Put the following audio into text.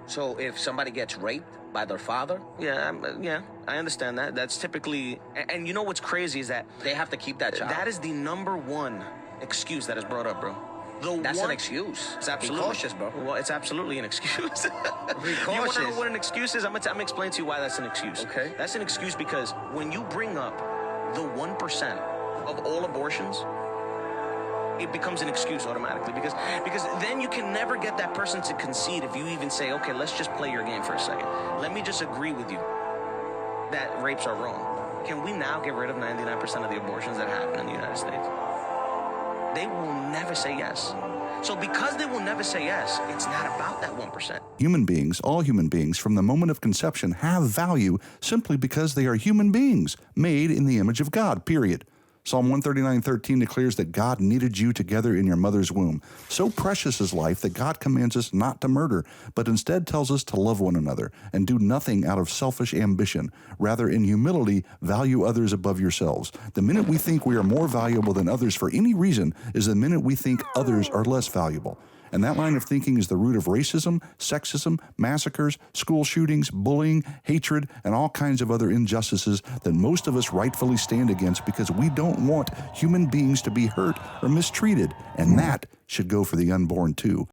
So if somebody gets raped by their father, Yeah, I understand that. That's typically, and you know what's crazy is that they have to keep that child. that is the number one excuse that is brought up, bro. That's an excuse. It's absolutely. Be cautious, bro. Well, it's absolutely an excuse. Be You want to know cautious. what an excuse is? I'm gonna explain to you why that's an excuse. Okay. That's an excuse because when you bring up the 1% of all abortions, it becomes an excuse automatically because then you can never get that person to concede if you even say, okay, let's just play your game for a second. Let me just agree with you that rapes are wrong. Can we now get rid of 99% of the abortions that happen in the United States? They will never say yes. So because they will never say yes, it's not about that 1%. Human beings, all human beings, from the moment of conception have value simply because they are human beings, made in the image of God, period. Psalm 139:13 declares that God knitted you together in your mother's womb. So precious is life that God commands us not to murder, but instead tells us to love one another and do nothing out of selfish ambition. Rather, in humility, value others above yourselves. The minute we think we are more valuable than others for any reason is the minute we think others are less valuable. And that line of thinking is the root of racism, sexism, massacres, school shootings, bullying, hatred, and all kinds of other injustices that most of us rightfully stand against because we don't want human beings to be hurt or mistreated. And that should go for the unborn too.